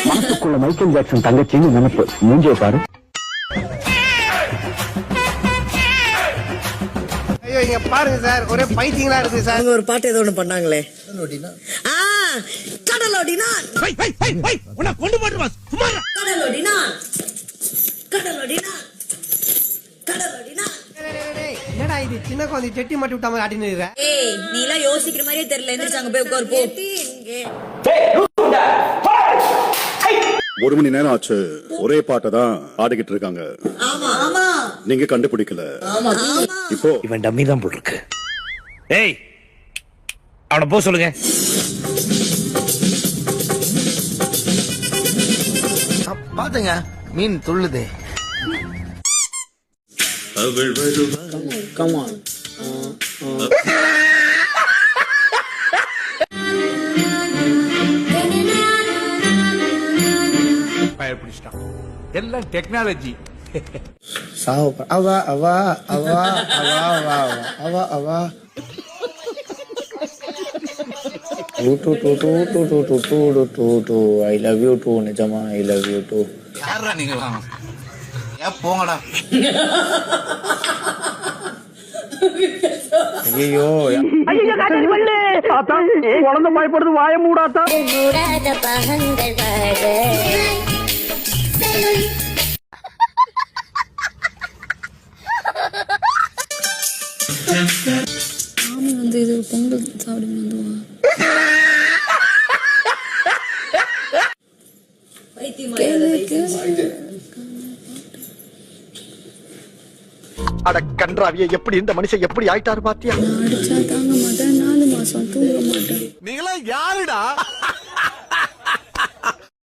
மனசுக்குள்ள Michael Jackson தங்கச்சின்னு நினைப்பு மூஞ்சிய பாரு. ஐயோ இங்க பாருங்க சார், ஒரே பைத்தியங்களா இருக்கு சார். ஒரு பாட்டு ஏதோ ஒண்ணு பண்ணாங்களே, கடலோடினா உன்னை கொண்டு போட்டுமா சும்மா. கடலோடினா கடலோடினா கடலோடினா. என்னடா இது சின்ன குழந்தை செட்டி மாட்டி விட்ட மாதிரி ஆடினு இருக்க? ஏய் நீ எல்லாம் யோசிக்கிற மாதிரியே தெரியல. எந்திரிச்சு அங்க போய் உட்காரு போ. ஒரு மணி நேரம் ஆச்சு, ஒரே பாட்டை தான் ஆடிக்கிட்டு இருக்காங்க. நீங்க கண்டுபிடிக்கல. இப்போ இவன் டம்மி தான் போட்டிருக்கு. ஏய் அவனை போ சொல்லுங்க. பாத்துங்க மீன் துள்ளுது. அவள் வருவா. Come on. எல்லாம் டெக்னாலஜி. அவா அவா அவா அவா அவா அவா அவா. I love you too, நிஜமா I love you too. யாரா நீங்களா? ஏன் போங்கடா. ஐயோ குழந்தை பயப்படுது, வாய மூடாத்தா. சாமி வந்து இது பொங்கல் சாப்பிடுங்க வந்துவா. அட கன்றாவிய, எப்படி இந்த மனுஷன் எப்படி ஆயிட்டாரு பாத்தியா? அடிச்சா தாங்க மாட்டேன், 4 மாசம் தூங்க மாட்டேன். நீங்களா யாருடா?